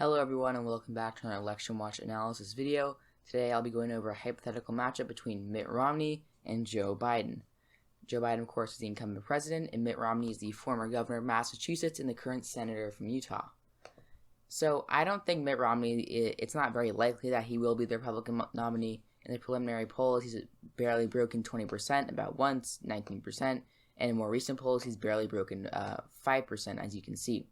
Hello everyone and welcome back to another election watch analysis video. Today I'll be going over a hypothetical matchup between Mitt Romney and Joe Biden. Joe Biden, of course, is the incumbent president, and Mitt Romney is the former governor of Massachusetts and the current senator from Utah. So I don't think Mitt Romney, it's not very likely that he will be the Republican nominee. In the preliminary polls, he's barely broken 20%, about once, 19%, and in more recent polls, he's barely broken 5%, as you can see.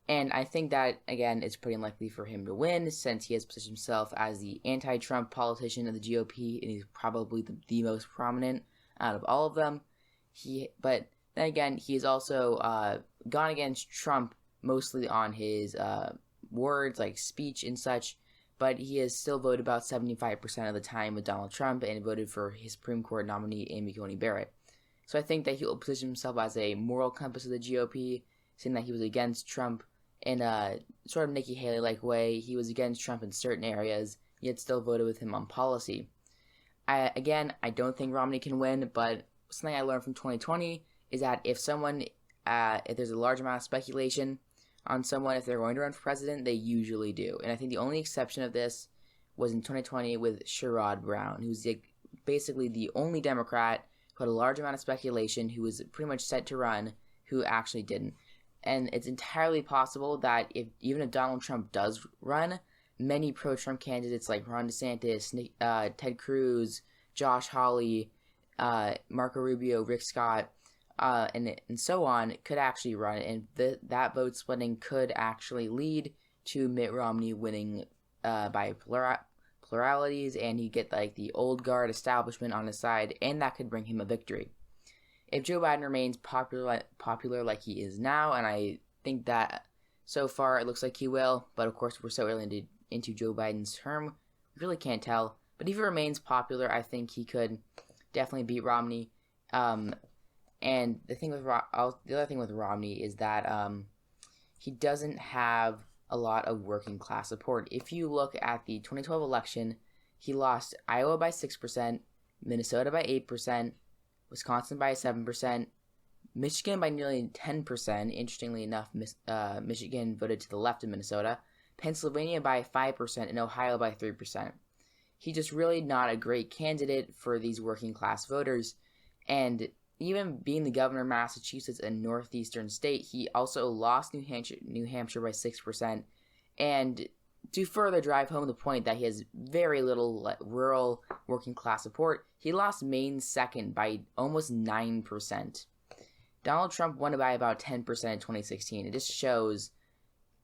And I think that, again, it's pretty unlikely for him to win since he has positioned himself as the anti-Trump politician of the GOP, and he's probably the most prominent out of all of them. But then again, he has also gone against Trump mostly on his words, like speech and such, but he has still voted about 75% of the time with Donald Trump and voted for his Supreme Court nominee, Amy Coney Barrett. So I think that he will position himself as a moral compass of the GOP, saying that he was against Trump in a sort of Nikki Haley-like way. He was against Trump in certain areas, yet still voted with him on policy. I don't think Romney can win, but something I learned from 2020 is that if there's a large amount of speculation on someone, if they're going to run for president, they usually do. And I think the only exception of this was in 2020 with Sherrod Brown, who's basically the only Democrat who had a large amount of speculation, who was pretty much set to run, who actually didn't. And it's entirely possible that even if Donald Trump does run, many pro-Trump candidates like Ron DeSantis, Ted Cruz, Josh Hawley, Marco Rubio, Rick Scott, and so on could actually run, and that vote splitting could actually lead to Mitt Romney winning by pluralities, and he'd get like the Old Guard establishment on his side, and that could bring him a victory. If Joe Biden remains popular like he is now, and I think that so far it looks like he will, but of course we're so early into Joe Biden's term, we really can't tell. But if he remains popular, I think he could definitely beat Romney. And the other thing with Romney is that he doesn't have a lot of working class support. If you look at the 2012 election, he lost Iowa by 6%, Minnesota by 8%, Wisconsin by 7%, Michigan by nearly 10%. Interestingly enough, Michigan voted to the left of Minnesota, Pennsylvania by 5%, and Ohio by 3%. He's just really not a great candidate for these working class voters. And even being the governor of Massachusetts, a northeastern state, he also lost New Hampshire by 6%. And to further drive home the point that he has very little rural working class support, he lost Maine second by almost 9%. Donald Trump won by about 10% in 2016. It just shows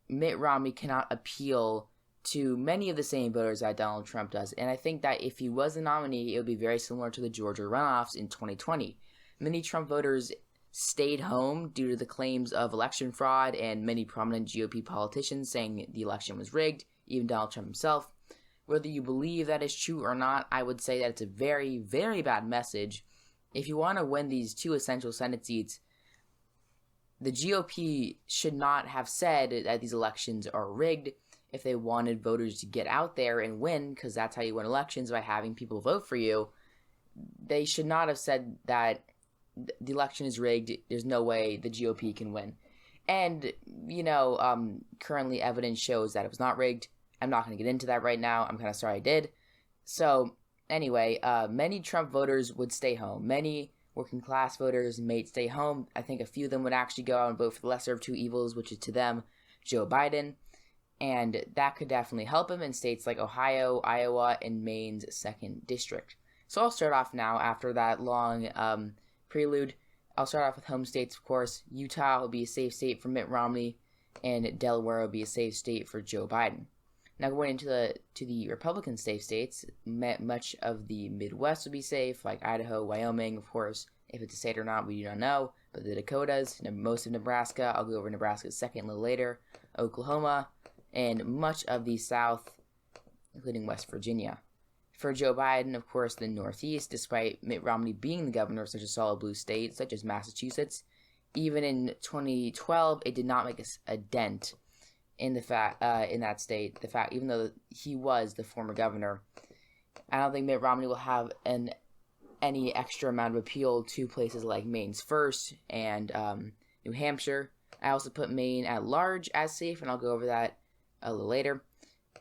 Mitt Romney cannot appeal to many of the same voters that Donald Trump does. And I think that if he was the nominee, it would be very similar to the Georgia runoffs in 2020. Many Trump voters stayed home due to the claims of election fraud, and many prominent GOP politicians saying the election was rigged, even Donald Trump himself. Whether you believe that is true or not, I would say that it's a very, very bad message. If you want to win these two essential Senate seats, the GOP should not have said that these elections are rigged if they wanted voters to get out there and win, because that's how you win elections, by having people vote for you. They should not have said that the election is rigged, there's no way the GOP can win. And, currently evidence shows that it was not rigged. I'm not going to get into that right now. I'm kind of sorry I did. So, anyway, many Trump voters would stay home. Many working class voters may stay home. I think a few of them would actually go out and vote for the lesser of two evils, which is to them Joe Biden. And that could definitely help him in states like Ohio, Iowa, and Maine's 2nd District. So I'll start off now after that long prelude. I'll start off with home states, of course. Utah will be a safe state for Mitt Romney, and Delaware will be a safe state for Joe Biden. Now going into the Republican safe states, much of the Midwest will be safe, like Idaho, Wyoming, of course. If it's a state or not, we do not know. But the Dakotas, most of Nebraska, I'll go over Nebraska second a little later, Oklahoma, and much of the South, including West Virginia. For Joe Biden, of course, the Northeast, despite Mitt Romney being the governor of such a solid blue state, such as Massachusetts, even in 2012, it did not make a dent in that state. Even though he was the former governor, I don't think Mitt Romney will have any extra amount of appeal to places like Maine's 1st and New Hampshire. I also put Maine at large as safe, and I'll go over that a little later.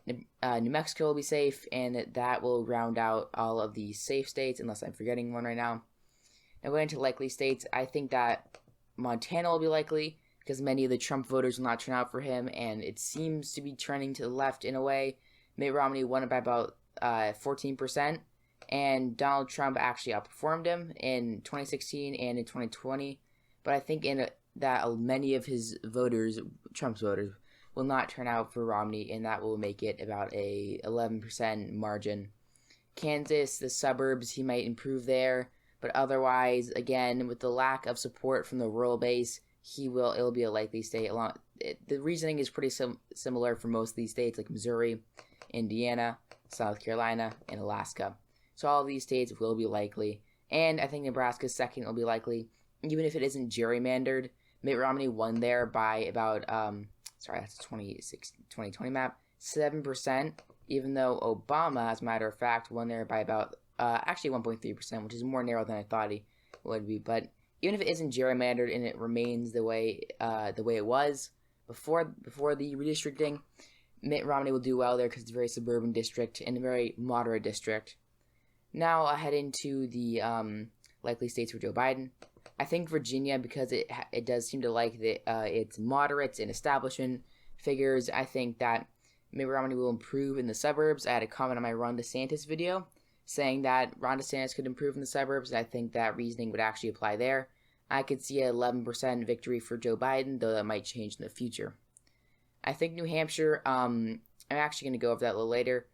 New Mexico will be safe, and that will round out all of the safe states, unless I'm forgetting one right now. Now going into likely states, I think that Montana will be likely, because many of the Trump voters will not turn out for him, and it seems to be trending to the left in a way. Mitt Romney won it by about 14%, and Donald Trump actually outperformed him in 2016 and in 2020. But I think that many of his voters, Trump's voters, will not turn out for Romney, and that will make it about a 11% margin. Kansas, the suburbs, he might improve there, but otherwise, again, with the lack of support from the rural base, it'll be a likely state. The reasoning is pretty similar for most of these states, like Missouri, Indiana, South Carolina, and Alaska. So all of these states will be likely, and I think Nebraska's second will be likely, even if it isn't gerrymandered. Mitt Romney won there by about, that's the 2020 map, 7%, even though Obama, as a matter of fact, won there by about, actually 1.3%, which is more narrow than I thought he would be. But even if it isn't gerrymandered and it remains the way it was before the redistricting, Mitt Romney will do well there because it's a very suburban district and a very moderate district. Now I'll head into the likely states for Joe Biden. I think Virginia, because it does seem to like its moderates and establishment figures, I think that Mitt Romney will improve in the suburbs. I had a comment on my Ron DeSantis video saying that Ron DeSantis could improve in the suburbs, and I think that reasoning would actually apply there. I could see an 11% victory for Joe Biden, though that might change in the future. I think New Hampshire, I'm actually going to go over that a little later.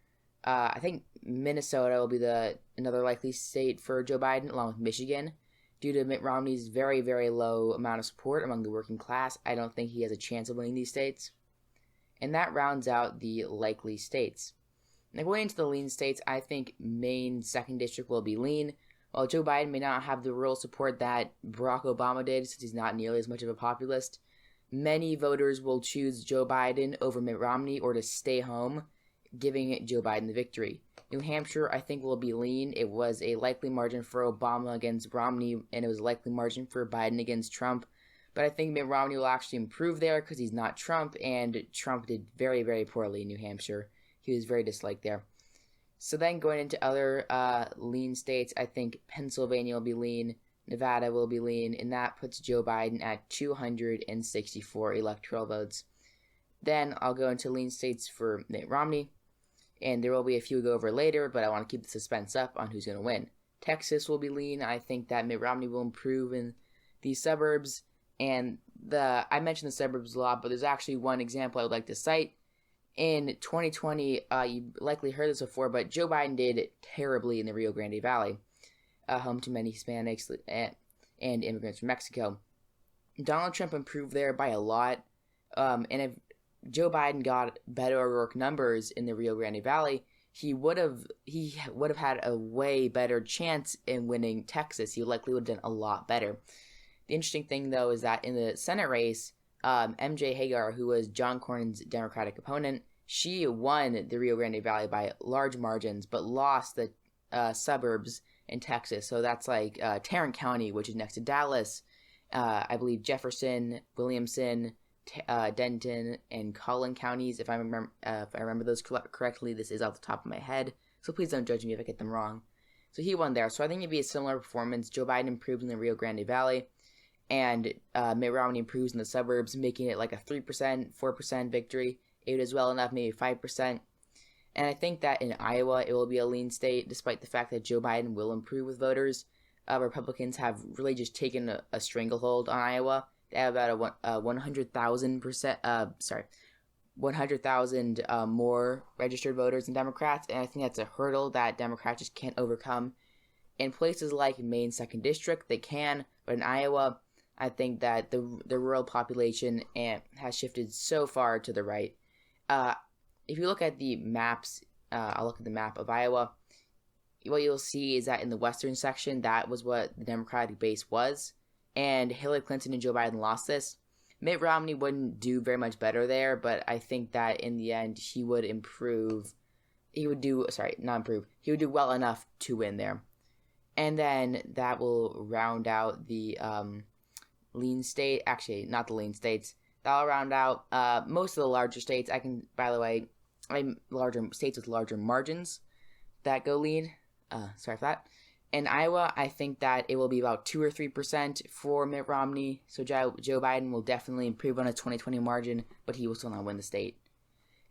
I think Minnesota will be another likely state for Joe Biden, along with Michigan. Due to Mitt Romney's very, very low amount of support among the working class, I don't think he has a chance of winning these states. And that rounds out the likely states. Now going into the lean states, I think Maine's 2nd district will be lean. While Joe Biden may not have the rural support that Barack Obama did, since he's not nearly as much of a populist, many voters will choose Joe Biden over Mitt Romney or to stay home, giving Joe Biden the victory. New Hampshire, I think, will be lean. It was a likely margin for Obama against Romney, and it was a likely margin for Biden against Trump. But I think Mitt Romney will actually improve there because he's not Trump, and Trump did very, very poorly in New Hampshire. He was very disliked there. So then going into other lean states, I think Pennsylvania will be lean, Nevada will be lean, and that puts Joe Biden at 264 electoral votes. Then I'll go into lean states for Mitt Romney, and there will be a few to go over later, but I want to keep the suspense up on who's going to win. Texas will be lean. I think that Mitt Romney will improve in the suburbs, and I mentioned the suburbs a lot, but there's actually one example I would like to cite. In 2020, you likely heard this before, but Joe Biden did terribly in the Rio Grande Valley, home to many Hispanics and immigrants from Mexico. Donald Trump improved there by a lot, and if Joe Biden got better O'Rourke numbers in the Rio Grande Valley, he would have had a way better chance in winning Texas. He likely would have done a lot better. The interesting thing, though, is that in the Senate race, MJ Hagar, who was John Cornyn's Democratic opponent, she won the Rio Grande Valley by large margins, but lost the suburbs in Texas. So that's like Tarrant County, which is next to Dallas, I believe Jefferson, Williamson, Denton, and Collin counties. If I remember those correctly, this is off the top of my head, so please don't judge me if I get them wrong. So he won there. So I think it'd be a similar performance. Joe Biden improved in the Rio Grande Valley, and Mitt Romney improves in the suburbs, making it like a 3%, 4% victory. It would as well enough, maybe 5%. And I think that in Iowa, it will be a lean state, despite the fact that Joe Biden will improve with voters. Republicans have really just taken a stranglehold on Iowa. They have about a 100,000 more registered voters than Democrats, and I think that's a hurdle that Democrats just can't overcome. In places like Maine's 2nd district, they can, but in Iowa, I think that the rural population has shifted so far to the right. If you look at the maps, I'll look at the map of Iowa. What you'll see is that in the western section, that was what the Democratic base was, and Hillary Clinton and Joe Biden lost this. Mitt Romney wouldn't do very much better there, but I think that in the end, he would do well enough to win there. And then that will round out the lean state, actually not the lean states, That'll round out most of the larger states. Larger states with larger margins that go lead. Sorry for that. In Iowa, I think that it will be about 2 or 3% for Mitt Romney. So Joe Biden will definitely improve on his 2020 margin, but he will still not win the state.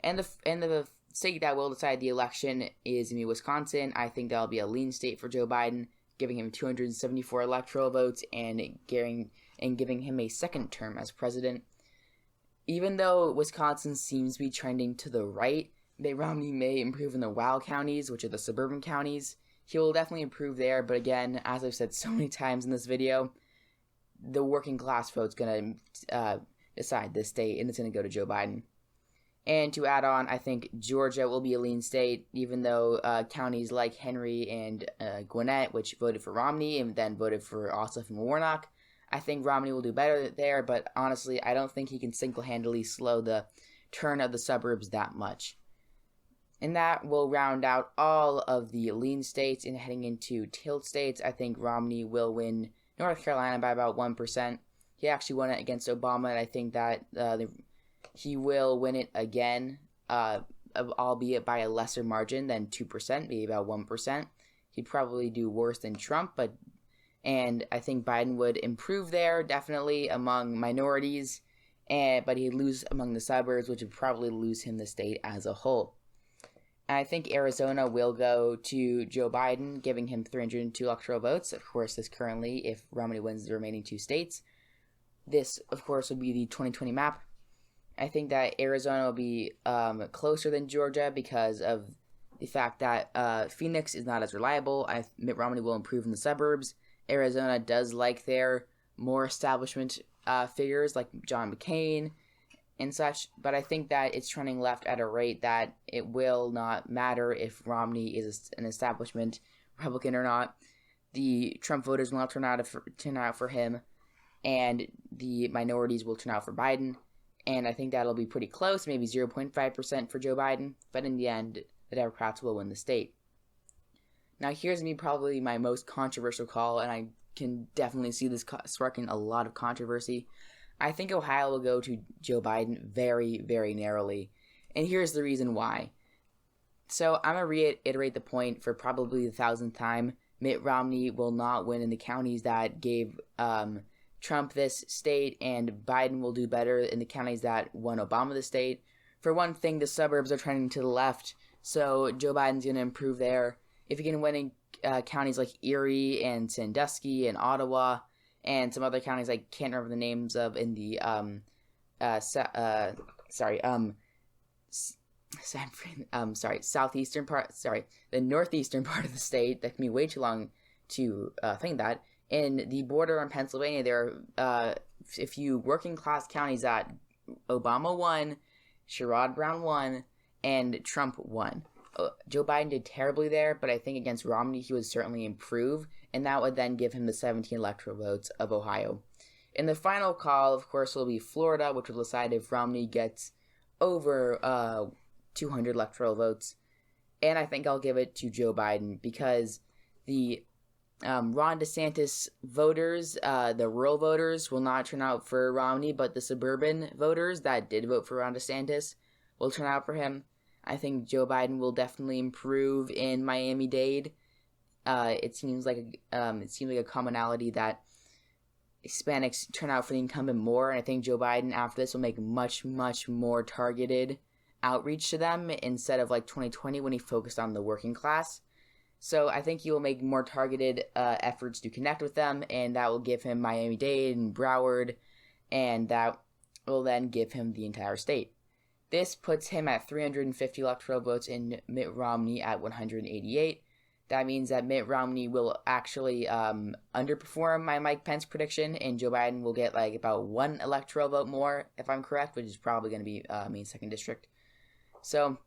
And the state that will decide the election is in Wisconsin. I think that'll be a lean state for Joe Biden, giving him 274 electoral votes and giving him a second term as president. Even though Wisconsin seems to be trending to the right, Mitt Romney may improve in the wild counties, which are the suburban counties. He will definitely improve there, but again, as I've said so many times in this video, the working class vote's going to decide this state, and it's going to go to Joe Biden. And to add on, I think Georgia will be a lean state, even though counties like Henry and Gwinnett, which voted for Romney and then voted for Ossoff and Warnock, I think Romney will do better there, but honestly, I don't think he can single-handedly slow the turn of the suburbs that much. And that will round out all of the lean states, and heading into tilt states, I think Romney will win North Carolina by about 1%. He actually won it against Obama, and I think that he will win it again, albeit by a lesser margin than 2%, maybe about 1%. He'd probably do worse than Trump, and I think Biden would improve there, definitely among minorities, but he'd lose among the suburbs, which would probably lose him the state as a whole. And I think Arizona will go to Joe Biden, giving him 302 electoral votes. Of course, this currently, if Romney wins the remaining 2 states. This, of course, would be the 2020 map. I think that Arizona will be closer than Georgia because of the fact that Phoenix is not as reliable. Mitt Romney will improve in the suburbs. Arizona does like their more establishment figures like John McCain and such, but I think that it's trending left at a rate that it will not matter if Romney is an establishment Republican or not. The Trump voters will not turn out for him, and the minorities will turn out for Biden, and I think that'll be pretty close, maybe 0.5% for Joe Biden, but in the end, the Democrats will win the state. Now here's probably my most controversial call, and I can definitely see this sparking a lot of controversy. I think Ohio will go to Joe Biden very, very narrowly. And here's the reason why. So I'm going to reiterate the point for probably the 1,000th time. Mitt Romney will not win in the counties that gave Trump this state, and Biden will do better in the counties that won Obama the state. For one thing, the suburbs are trending to the left, so Joe Biden's going to improve there. If he can win in counties like Erie and Sandusky and Ottawa, and some other counties I can't remember the names of in the southeastern part, the northeastern part of the state. That can be way too long to think that. In the border on Pennsylvania, there are a few working class counties that Obama won, Sherrod Brown won, and Trump won. Joe Biden did terribly there, but I think against Romney he would certainly improve, and that would then give him the 17 electoral votes of Ohio. In the final call, of course, will be Florida, which will decide if Romney gets over 200 electoral votes, and I think I'll give it to Joe Biden because the Ron DeSantis voters, the rural voters, will not turn out for Romney, but the suburban voters that did vote for Ron DeSantis will turn out for him. I think Joe Biden will definitely improve in Miami-Dade. It seems like a commonality that Hispanics turn out for the incumbent more, and I think Joe Biden after this will make much, much more targeted outreach to them instead of like 2020 when he focused on the working class. So I think he will make more targeted efforts to connect with them, and that will give him Miami-Dade and Broward, and that will then give him the entire state. This puts him at 350 electoral votes and Mitt Romney at 188. That means that Mitt Romney will actually underperform my Mike Pence prediction, and Joe Biden will get like about 1 electoral vote more, if I'm correct, which is probably going to be Maine's 2nd district. So,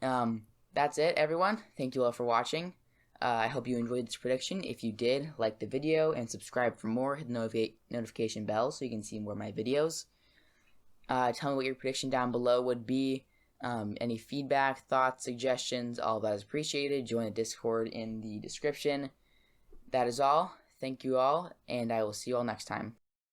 that's it, everyone. Thank you all for watching. I hope you enjoyed this prediction. If you did, like the video and subscribe for more. Hit the notification bell so you can see more of my videos. Tell me what your prediction down below would be. Any feedback, thoughts, suggestions, all of that is appreciated. Join the Discord in the description. That is all. Thank you all, and I will see you all next time.